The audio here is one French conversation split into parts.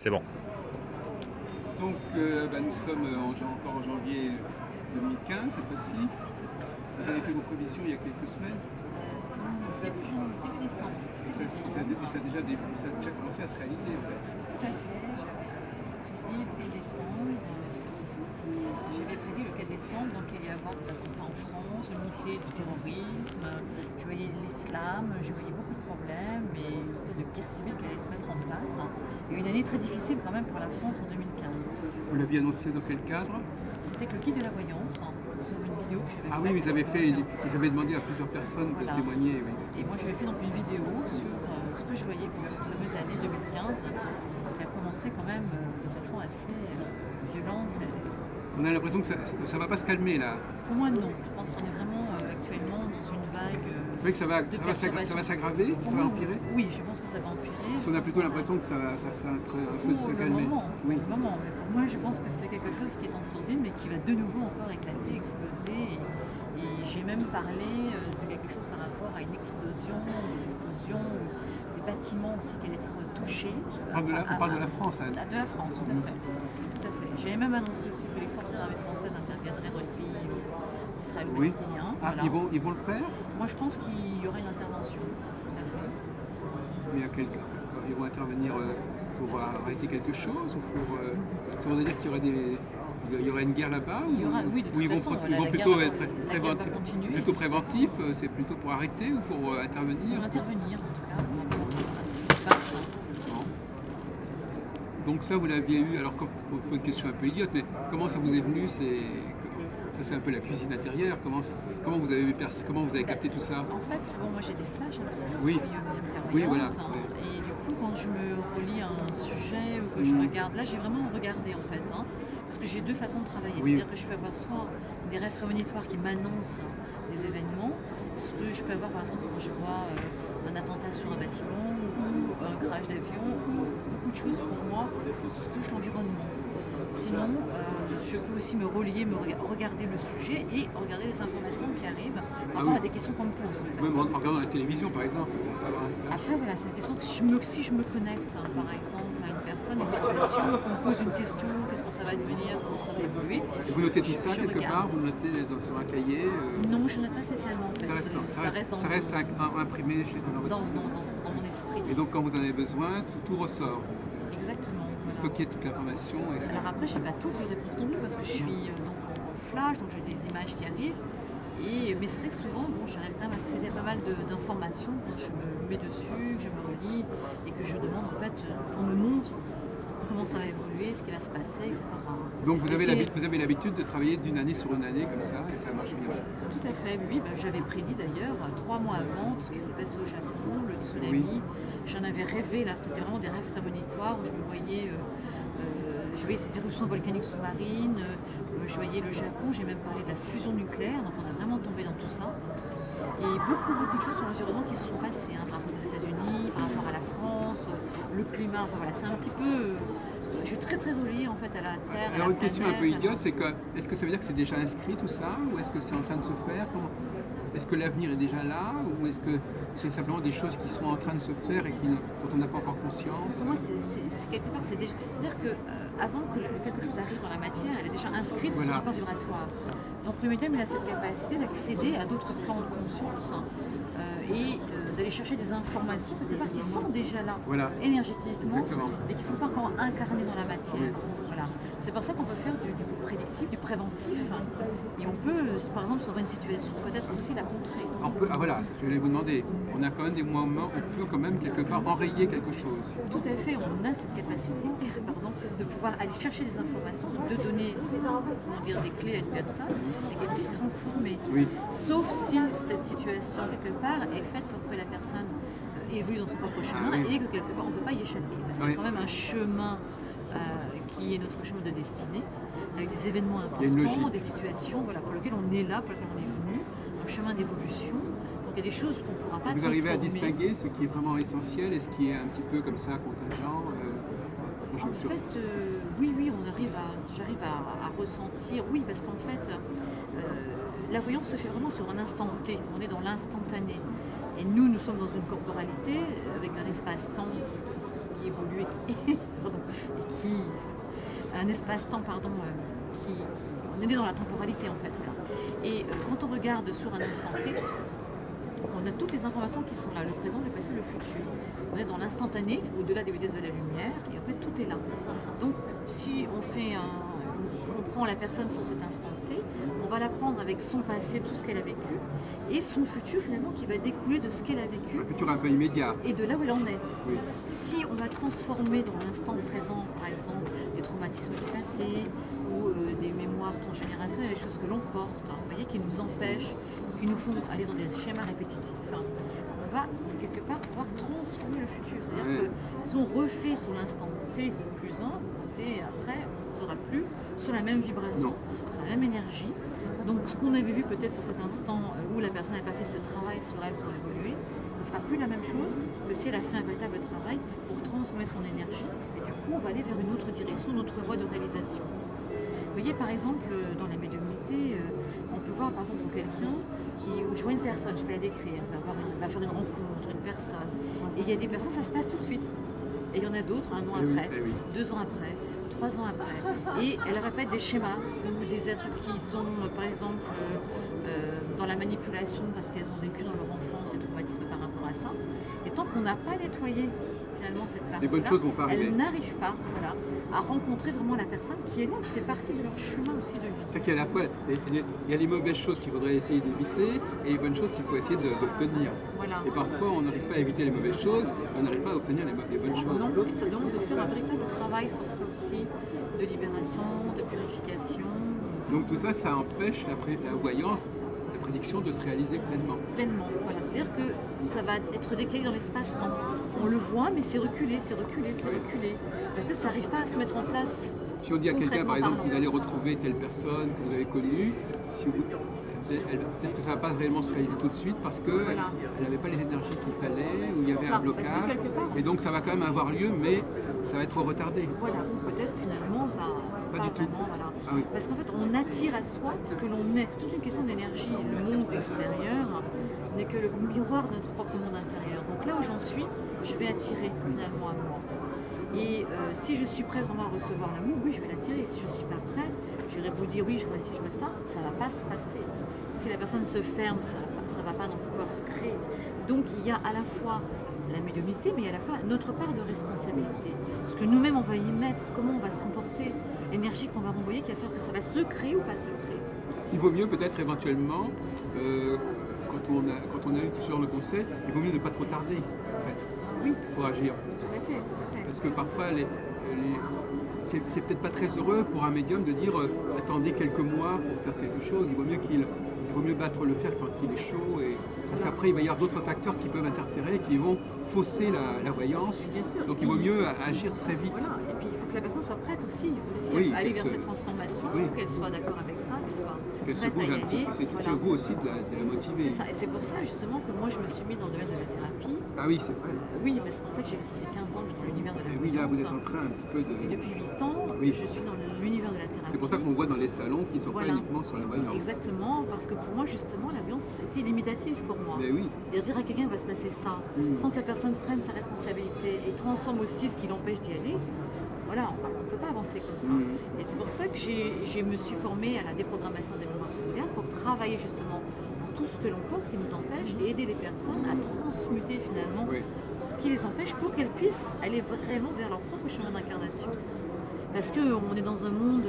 C'est bon. Donc, nous sommes encore en janvier 2015, cette fois-ci. Vous avez fait vos prévisions il y a quelques semaines. Début décembre. Et ça a déjà commencé à se réaliser, en fait. Tout à fait. J'avais prédit décembre. J'avais prédit le 4 décembre, donc il allait y avoir des attentats en France, une montée du terrorisme. Je voyais l'islam, je voyais beaucoup de problèmes et une espèce de guerre civile qui allait se mettre en place. Et une année très difficile quand même pour la France en 2015. Vous l'aviez annoncé dans quel cadre? C'était que le guide de la voyance, sur une vidéo que j'avais faite. Ah oui, ils avaient demandé à plusieurs personnes de témoigner. Oui. Et moi j'avais fait donc une vidéo sur ce que je voyais pour cette fameuse année 2015, qui a commencé quand même de façon assez violente. On a l'impression que ça va pas se calmer là. Pour moi non, je pense qu'on est vraiment actuellement dans une vague Vous croyez que ça va s'aggraver, ça va empirer? Oui, je pense que ça va empirer. Parce qu'on a plutôt l'impression que ça va un peu se calmer. Oui. Le moment, mais pour moi je pense que c'est quelque chose qui est en sourdine mais qui va de nouveau encore éclater, exploser. Et j'ai même parlé de quelque chose par rapport à une explosion, des explosions, des bâtiments aussi qui allaient être touchés. On parle de la France là. De la France, tout à fait. Tout à fait. J'avais même annoncé aussi que les forces armées françaises interviendraient dans les pays israélo-palestiniens. Ah, Voilà. ils vont le faire? Moi je pense qu'il y aura une intervention. Tout à fait. Mais ils vont intervenir pour arrêter quelque chose ou pour. Ça veut dire qu'il y aurait une guerre là-bas? Oui, de toute façon, ils vont plutôt être plutôt préventifs, c'est plutôt pour arrêter ou pour intervenir? Pour intervenir, en tout cas, par rapport à tout ce qui se passe. Donc ça, vous l'aviez eu, alors pour une question un peu idiote, mais comment ça vous est venu? Ça, c'est un peu la cuisine intérieure. Comment vous avez capté tout ça? En fait, moi j'ai des flashs, parce que je Oui. suis Oui, voilà. Et du coup, quand je me relis un sujet ou que je regarde, là j'ai vraiment regardé en fait, parce que j'ai deux façons de travailler. Oui. C'est-à-dire que je peux avoir soit des rêves prémonitoires qui m'annoncent des événements, ce que je peux avoir par exemple quand je vois un attentat sur un bâtiment ou un crash d'avion ou beaucoup de choses pour moi sur tout ce que touche l'environnement. Sinon, je peux aussi me relier, regarder le sujet et regarder les informations qui arrivent par rapport à des questions qu'on me pose. En fait. Même en regardant la télévision, par exemple. Après, voilà, c'est une question que si je me connecte, par exemple, à une personne, une situation, on me pose une question, qu'est-ce que ça va devenir, comment ça va évoluer. Et vous notez tout ça quelque part? Vous notez sur un cahier? Non, je ne note pas spécialement. En fait. Ça reste imprimé dans mon esprit. Et donc, quand vous en avez besoin, tout ressort. Exactement. Vous stockez toute l'information. Alors après, je n'ai pas toutes les réponses non plus parce que je suis en flash, donc j'ai des images qui arrivent. Mais c'est vrai que souvent, j'arrive quand même à accéder à pas mal d'informations quand je me mets dessus, que je me relis et que je demande en fait qu'on me montre comment ça va évoluer, ce qui va se passer, etc. Donc vous avez l'habitude de travailler d'une année sur une année comme ça et ça marche bien. Tout à fait, oui. J'avais prédit d'ailleurs 3 mois avant tout ce qui s'est passé au Japon, le tsunami. Oui. J'en avais rêvé, là c'était vraiment des rêves prémonitoires où je me voyais, je voyais ces éruptions volcaniques sous-marines, je voyais le Japon, j'ai même parlé de la fusion nucléaire, donc on a vraiment tombé dans tout ça. Et beaucoup de choses sur l'environnement qui se sont passées, par rapport aux États-Unis, par rapport à la France, le climat, enfin voilà, c'est un petit peu. Je suis très reliée en fait à la Terre. Alors une question un peu idiote, c'est que est-ce que ça veut dire que c'est déjà inscrit tout ça ou est-ce que c'est en train de se faire? Est-ce que l'avenir est déjà là ou est-ce que c'est simplement des choses qui sont en train de se faire et dont on n'a pas encore conscience? Pour moi, c'est quelque part, c'est déjà. C'est-à-dire qu'avant que quelque chose arrive dans la matière, elle est déjà inscrite sur un plan vibratoire. Donc le médium, il a cette capacité d'accéder à d'autres plans de conscience et d'aller chercher des informations quelque part qui sont déjà là, énergétiquement, mais qui ne sont pas encore incarnées dans la matière. Voilà. C'est pour ça qu'on peut faire du prédictif, du préventif, et on peut, par exemple, sur une situation, peut-être aussi la contrer. Voilà, je voulais vous demander, on a quand même des moments, on peut quand même quelque part enrayer quelque chose. Tout à fait, on a cette capacité de pouvoir aller chercher des informations, de donner des clés à une personne et qu'elle puisse transformer. Oui. Sauf si cette situation, quelque part, est faite pour que la personne évolue dans son propre chemin et que quelque part on ne peut pas y échapper. Parce qu'il y a quand même un chemin qui est notre chemin de destinée, avec des événements importants, des situations pour lesquelles on est là, pour lesquelles on est venu, un chemin d'évolution. Donc il y a des choses qu'on ne pourra pas transformer. Vous arrivez à distinguer ce qui est vraiment essentiel et ce qui est un petit peu comme ça, contingent? En fait, oui, j'arrive à ressentir, oui, parce qu'en fait, la voyance se fait vraiment sur un instant T, on est dans l'instantané. Et nous sommes dans une corporalité avec un espace-temps qui évolue et un espace-temps, pardon, on est dans la temporalité en fait. Voilà. Et quand on regarde sur un instant T, on a toutes les informations qui sont là, le présent, le passé, le futur. On est dans l'instantané, au-delà des vitesses de la lumière, et en fait tout est là. Donc si on prend la personne sur cet instant T, on va la prendre avec son passé, tout ce qu'elle a vécu, et son futur finalement qui va découler de ce qu'elle a vécu. Un futur un peu immédiat. Et de là où elle en est. Oui. Si on va transformer dans l'instant présent, par exemple, des traumatismes du passé, ou des mémoires transgénérationnelles, des choses que l'on porte, vous voyez, qui nous empêchent, qui nous font aller dans des schémas répétitifs, on va quelque part pouvoir transformer le futur. C'est-à-dire que si on refait sur l'instant T plus 1, T après, on ne sera plus sur la même vibration, sur la même énergie. Donc ce qu'on avait vu peut-être sur cet instant où la personne n'a pas fait ce travail sur elle pour évoluer, ça ne sera plus la même chose que si elle a fait un véritable travail pour transformer son énergie. Et du coup, on va aller vers une autre direction, une autre voie de réalisation. Vous voyez, par exemple, dans la médiumnité, on peut voir, par exemple, pour quelqu'un je vois une personne, je peux la décrire, va faire une rencontre, une personne, et il y a des personnes, ça se passe tout de suite. Et il y en a d'autres, 1 an après, 2 ans après, 3 ans après, et elles répètent des schémas, ou des êtres qui sont, par exemple, dans la manipulation, parce qu'elles ont vécu dans leur enfance des traumatismes par rapport à ça. Et tant qu'on n'a pas nettoyé finalement cette partie-là, les bonnes choses vont pas arriver. Elles n'arrivent pas à rencontrer vraiment la personne qui est là, qui fait partie de leur chemin aussi de vie. C'est qu'il y a à la fois il y a les mauvaises choses qu'il faudrait essayer d'éviter et les bonnes choses qu'il faut essayer d'obtenir. Voilà. Et parfois on n'arrive pas à éviter les mauvaises choses, on n'arrive pas à obtenir les bonnes choses. Non, et ça demande de faire un véritable travail sur soi aussi, de libération, de purification. Donc tout ça, ça empêche la voyance, la prédiction de se réaliser pleinement. Pleinement, voilà. C'est-à-dire que ça va être décalé dans l'espace-temps. On le voit, mais c'est reculé, c'est reculé, c'est reculé. Parce que ça n'arrive pas à se mettre en place. Si on dit à quelqu'un, par exemple, que vous allez retrouver telle personne que vous avez connue, peut-être que ça ne va pas réellement se réaliser tout de suite parce qu'elle n'avait pas les énergies qu'il fallait, ou il y avait un blocage. Et donc ça va quand même avoir lieu, mais ça va être retardé. Voilà, peut-être finalement pas du tout. Voilà. Ah oui. Parce qu'en fait, on attire à soi ce que l'on met. C'est toute une question d'énergie. Le monde extérieur n'est que le miroir de notre propre monde intérieur. Donc là où j'en suis, je vais attirer finalement à moi. Et si je suis prêt vraiment à recevoir l'amour, oui, je vais l'attirer. Si je ne suis pas prête, j'irai vous dire oui, je vois ci, je vois ça ne va pas se passer. Si la personne se ferme, ça ne va pas non plus pouvoir se créer. Donc il y a à la fois la médiumnité, mais il y a à la fois notre part de responsabilité. Ce que nous-mêmes on va y mettre, comment on va se comporter, l'énergie qu'on va renvoyer qui va faire que ça va se créer ou pas se créer. Il vaut mieux peut-être éventuellement, quand on a eu ce genre de conseil, il vaut mieux ne pas trop tarder en fait, oui, pour agir. Tout à fait. Parce que parfois, c'est peut-être pas très heureux pour un médium de dire attendez quelques mois pour faire quelque chose. Il vaut mieux battre le fer quand il est chaud. Parce qu'après, il va y avoir d'autres facteurs qui peuvent interférer, qui vont fausser la voyance. Bien sûr. Donc il vaut mieux agir très vite. Voilà. Et puis il faut que la personne soit prête aussi à aller vers cette transformation, qu'elle soit d'accord avec ça, qu'elle soit prête à y aller. C'est à vous aussi de la motiver. C'est ça. Et c'est pour ça justement que moi je me suis mis dans le domaine de la thérapie. Ah oui, c'est vrai. Oui, parce qu'en fait, ça fait 15 ans que je suis dans l'univers de la thérapie. Oui, là, vous êtes en train un petit peu de... Et depuis 8 ans, je suis dans l'univers de la thérapie. C'est pour ça qu'on voit dans les salons qui ne sont pas uniquement sur la voyance. Exactement, parce que pour moi, justement, la voyance était limitative pour moi. Mais oui. Dire à quelqu'un qu'il va se passer ça, sans que la personne prenne sa responsabilité et transforme aussi ce qui l'empêche d'y aller, voilà, on ne peut pas avancer comme ça. Et c'est pour ça que je me suis formée à la déprogrammation des mémoires cellulaires pour travailler justement tout ce que l'on porte qui nous empêche et aider les personnes à transmuter finalement ce qui les empêche pour qu'elles puissent aller vraiment vers leur propre chemin d'incarnation. Parce qu'on est dans un monde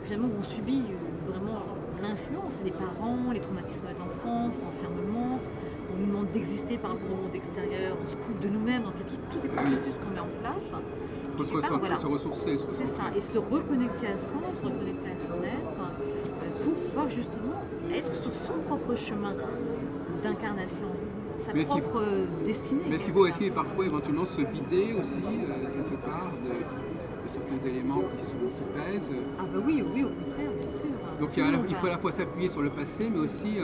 finalement où on subit vraiment l'influence des parents, les traumatismes de l'enfance, les enfermements, on nous demande d'exister par rapport au monde extérieur, on se coupe de nous-mêmes, donc il y a tous des processus qu'on met en place. Il faut se ressourcer. C'est ça, et se reconnecter à soi, se reconnecter à son être, pour pouvoir justement être sur son propre chemin d'incarnation, sa propre destinée. Mais est-ce qu'il faut essayer parfois éventuellement se vider aussi, quelque part, de certains éléments qui pèsent? Ah bah oui, au contraire, bien sûr. Donc il faut à la fois s'appuyer sur le passé, mais aussi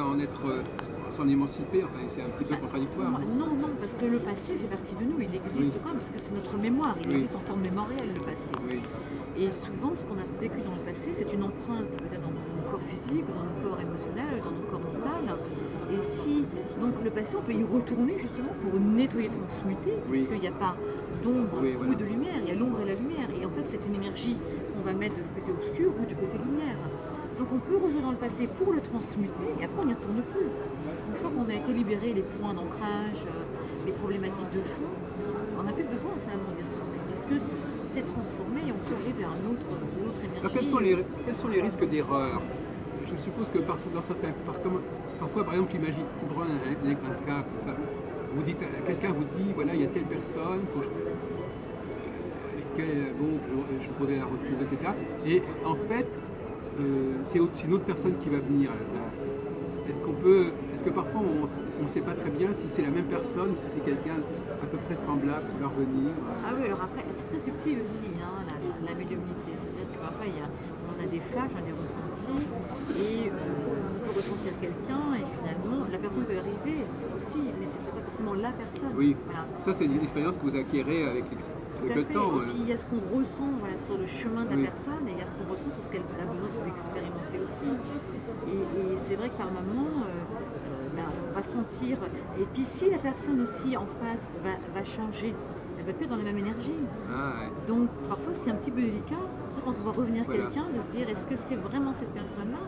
s'en émanciper, enfin, c'est un petit peu contradictoire. Non, parce que le passé fait partie de nous, il existe quand même, parce que c'est notre mémoire, il existe en forme mémorielle, le passé. Et souvent, ce qu'on a vécu dans le passé, c'est une empreinte peut-être dans nos corps physiques, dans nos corps émotionnels, dans nos corps mentaux. Et si, donc le passé, on peut y retourner justement pour nettoyer, transmuter, puisqu'il n'y a pas d'ombre ou de lumière, il y a l'ombre et la lumière. Et en fait, c'est une énergie qu'on qu'on va mettre du côté obscur ou du côté lumière. Donc on peut revenir dans le passé pour le transmuter et après on n'y retourne plus. Une fois qu'on a été libéré les points d'ancrage, les problématiques de fond, on n'a plus besoin finalement d'y retourner. Parce que c'est transformé et on peut aller vers une autre énergie. Alors, quels sont les risques d'erreur? Je suppose que dans certains, parfois, par exemple, imagine, on prend un cas comme ça. Quelqu'un vous dit, voilà, il y a telle personne je pourrais la retrouver, etc. Et en fait, c'est une autre personne qui va venir à la place. Est-ce que parfois on ne sait pas très bien si c'est la même personne ou si c'est quelqu'un à peu près semblable qui va revenir? Ah oui, alors après, c'est très subtil aussi, hein, la médiumnité. C'est-à-dire que parfois, on a des flashs, on a des ressentis, et on peut ressentir quelqu'un, et finalement, la personne peut arriver aussi, mais c'est pas forcément la personne. Oui, voilà. Ça c'est une expérience que vous acquérez avec le temps. Et puis il y a ce qu'on ressent sur le chemin de la personne, et il y a ce qu'on ressent sur ce qu'elle a besoin d'expérimenter aussi. Et c'est vrai que par moment, on va sentir. Et puis si la personne aussi en face va changer, elle va plus être dans la même énergie. Donc parfois c'est un petit peu délicat. C'est quand on voit revenir quelqu'un, de se dire est-ce que c'est vraiment cette personne-là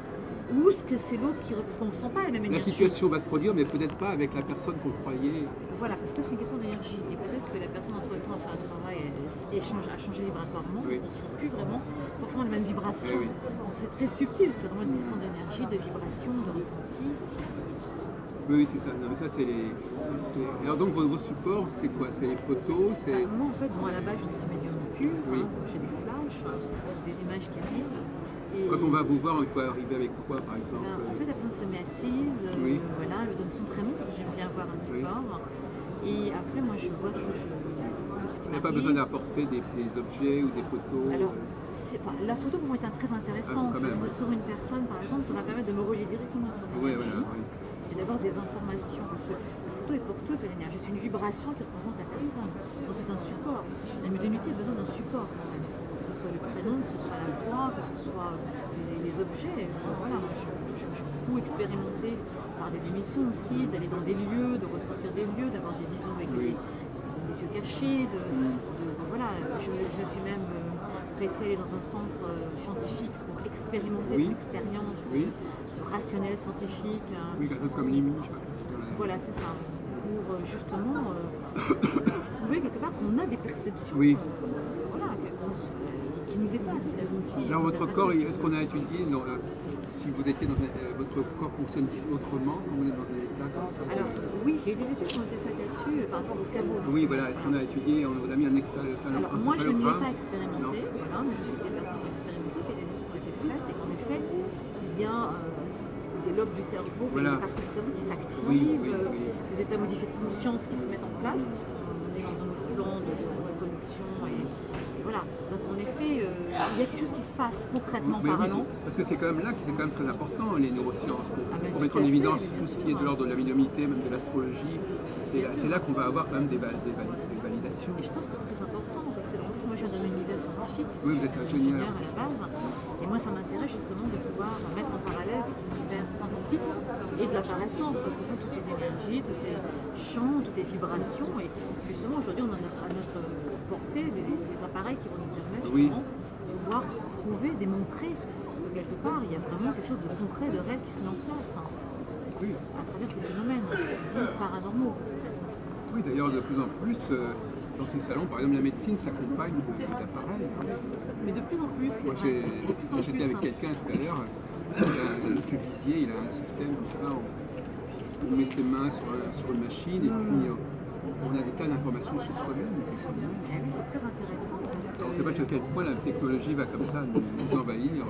ou est-ce que c'est l'autre qui... Parce qu'on ne sent pas la même énergie. La situation va se produire, mais peut-être pas avec la personne qu'on croyait. Voilà, parce que c'est une question d'énergie. Et peut-être que la personne entre-temps a fait un travail a changé vibratoirement. On ne sent plus vraiment forcément les mêmes vibrations. Donc c'est très subtil, c'est vraiment une question d'énergie, de vibration, de ressenti. Oui, c'est ça. Non, mais ça, c'est les. Alors donc vos supports, c'est quoi? C'est les photos, moi en fait, à la base je suis médium pure, j'ai des flashs, des images qui arrivent. Et quand on va vous voir, il faut arriver avec quoi par exemple? En fait la personne se met assise, elle me donne son prénom parce que j'aime bien avoir un support. Et après moi je vois ce que je... Il n'y a pas besoin d'apporter des objets ou des photos? Alors, la photo pour moi est très intéressante parce que sur une personne par exemple, ça va permettre de me relier directement à son énergie. Et d'avoir des informations, parce que la photo est porteuse de l'énergie, c'est une vibration qui représente la personne. Donc c'est un support. La médiumnité a besoin d'un support quand même. Que ce soit le prénom, que ce soit la voix, que ce soit les objets. Voilà, je suis beaucoup expérimentée par des émissions aussi, d'aller dans des lieux, de ressentir des lieux, d'avoir des visions avec des yeux cachés, voilà. Je suis même prêtée à aller dans un centre scientifique pour expérimenter des expériences. Rationnel, scientifique. Oui, un peu comme l'IMI. Voilà, c'est ça. Pour justement prouver quelque part qu'on a des perceptions qui nous dépassent peut-être aussi. Alors votre corps, est-ce qu'on a étudié si vous étiez votre corps fonctionne autrement quand vous êtes dans un état comme ça? Alors oui, il y a eu des études qui ont été faites là-dessus par rapport au cerveau. Oui, voilà, est-ce qu'on a étudié, on a mis un Alors moi je ne l'ai pas expérimenté, mais je sais que des personnes ont expérimenté, qu'il y a des études qui ont été faites et qu'en effet, il y a des lobes du cerveau, des parties du cerveau qui s'activent, des états modifiés de conscience qui se mettent en place. On est dans un autre plan de connexion et voilà. Donc en effet, il y a quelque chose qui se passe concrètement parlant. Parce que c'est quand même là qui est quand même très important, les neurosciences, pour mettre en évidence tout ce qui est de l'ordre de la médiumnité, même de l'astrologie. C'est là qu'on va avoir quand même des validations. Et je pense que c'est très important, parce que en plus moi je viens d'un univers scientifique, vous êtes ingénieur à la base, et moi ça m'intéresse justement de pouvoir mettre en parallèle cet univers scientifique et de la parascience, parce que tout est énergie, tout est champ, tout est vibration, et justement aujourd'hui on a à notre portée des appareils qui vont nous permettre de pouvoir prouver, démontrer que quelque part il y a vraiment quelque chose de concret, de réel qui se met en place à travers ces phénomènes paranormaux. Oui, d'ailleurs de plus en plus, dans ces salons, par exemple la médecine s'accompagne d'appareils. Mais de plus en plus, moi j'étais avec quelqu'un tout à l'heure, M. Vizier, il a un système comme ça, on met ses mains sur une machine et puis on a des tas d'informations sur soi-même. Oui, c'est très intéressant. On ne sait pas jusqu'à quel point la technologie va comme ça nous envahir.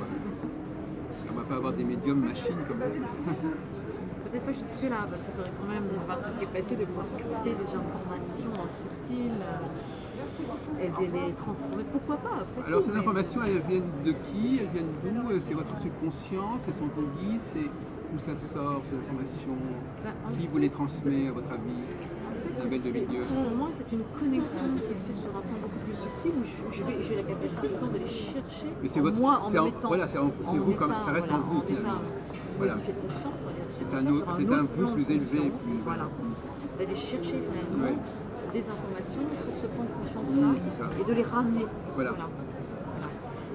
On ne va pas avoir des médiums machines comme ça. Peut-être pas jusque-là, parce qu'il faudrait quand même avoir cette capacité de pouvoir capter des informations subtiles et de les transformer. Pourquoi pas après? Alors ces informations, elles viennent de qui? Elles viennent d'où? C'est votre subconscient? Elles sont vos guides? Où ça sort ces informations? Qui vous les transmet à votre avis? Pour moi, c'est une connexion qui se fait sur un plan beaucoup plus subtil où j'ai la capacité de les chercher en me mettant. Voilà, c'est vous, comme ça reste en vous finalement. Voilà. C'est un vous plus élevé. Voilà. D'aller chercher finalement des informations sur ce plan de conscience-là et de les ramener. Voilà.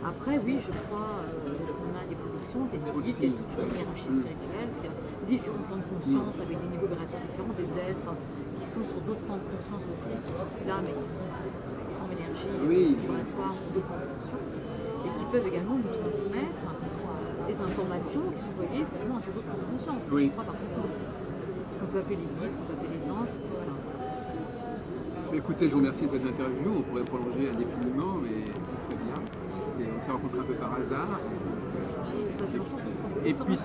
Après, oui, je crois qu'on a des protections, des guides, Aussi. il y a toute une hiérarchie spirituelle, qui a différents plans de conscience avec des niveaux vibratoires différents, des êtres qui sont sur d'autres plans de conscience aussi, qui sont plus là, mais qui sont des formes d'énergie Oui. vibratoires sur d'autres plans de conscience, et qui peuvent également nous transmettre des informations qui sont reliées finalement à ces autres plans de conscience. Oui. Je crois par contre, ce qu'on peut appeler les guides, ce qu'on peut appeler les anges, voilà. Écoutez, je vous remercie de cette interview. On pourrait prolonger indéfiniment, mais c'est très bien. On s'est rencontrés un peu par hasard. Ça fait longtemps qu'on se rencontre. Et puis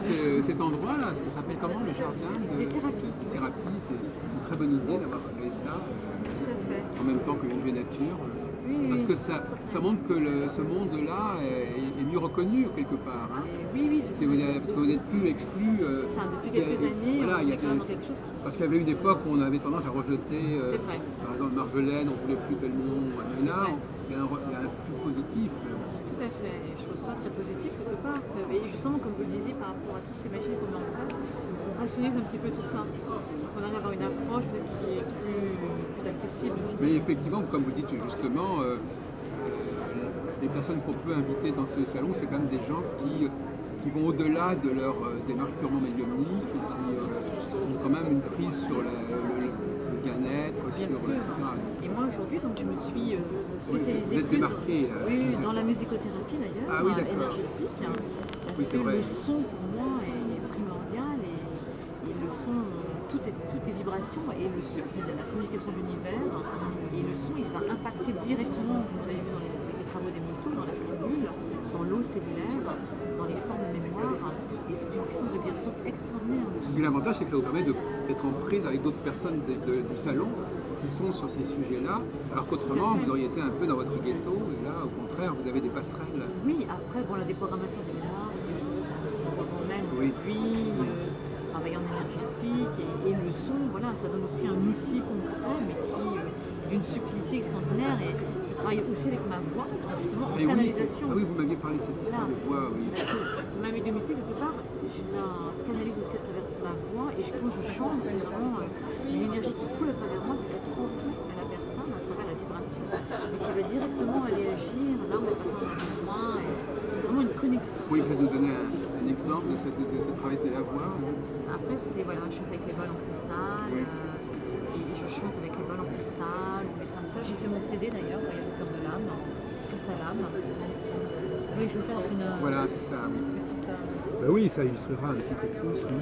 cet endroit-là, ça s'appelle comment, le jardin Les thérapies. thérapie, c'est une très bonne idée d'avoir fait ça, Tout à fait. en même temps que Vue Nature. Oui, Parce oui. que ça montre que ce monde-là est mieux reconnu quelque part. Hein. Oui, oui, Parce que vous n'êtes plus exclu. c'est ça, depuis quelques années, voilà, on il y est a quand même quelque chose qui parce qu'il y avait une époque où on avait tendance à rejeter, C'est vrai. par exemple, Marjolaine, on ne voulait plus tellement. C'est Mais là, vrai. il y a un flux positif. Tout à fait, et je trouve ça très positif quelque part. Et justement, comme vous le disiez, par rapport à toutes ces machines qu'on met en place, on rationalise un petit peu tout ça. On arrive à avoir une approche qui est plus accessible. Mais effectivement, comme vous dites justement, les personnes qu'on peut inviter dans ce salon, c'est quand même des gens qui vont au-delà de leur démarche purement médiumnique, et qui ont quand même une prise sur le bien-être, Bien sur sûr. Et moi aujourd'hui, donc, je me suis spécialisée Vous êtes plus démarqué, oui, dans la musicothérapie d'ailleurs, Ah oui, d'accord. énergétique. Parce Oui, c'est que vrai. le son pour moi est primordial et le son, tout est vibration et le son c'est de la communication de l'univers et le son il va impacter directement, vous l'avez vu avec les travaux des motos, dans la cellule, dans l'eau cellulaire, dans les formes de mémoire et c'est une puissance de guérison extraordinaire. Le Et son. puis l'avantage, c'est que ça vous permet d'être en prise avec d'autres personnes du salon qui sont sur ces sujets-là, alors qu'autrement, Tout à fait. vous auriez été un peu dans votre ghetto, et là, au contraire, vous avez des passerelles. Oui, après, bon, la déprogrammation des mémoires, c'est quelque chose qu'on voit quand même Oui. aujourd'hui, travailler en énergétique et le son, voilà, ça donne aussi un outil concret, mais qui d'une subtilité extraordinaire. Et je travaille aussi avec ma voix, justement, en Et oui, canalisation. ah oui, vous m'aviez parlé de cette histoire de voix, oui. Parce que ma médiumnité, quelque part, je la canalise aussi à travers ma voix, et quand je chante, c'est vraiment une énergie qui coule à travers moi, que je transmets à la personne à travers la vibration, et qui va directement aller agir là où la personne en a besoin. Et c'est vraiment une connexion. Vous pouvez peut-être nous donner un exemple de ce travail de la voix? Après, c'est voilà, je chante avec les balles en cristal, Oui. et je chante avec les balles en cristal, ou les saintes sœurs. J'ai fait mon CD d'ailleurs, Voyage au cœur de l'âme, Cristal âme. Oui, je vais faire une Voilà, c'est ça, oui. petite. Ben oui, ça illustrera un petit peu plus. Oui.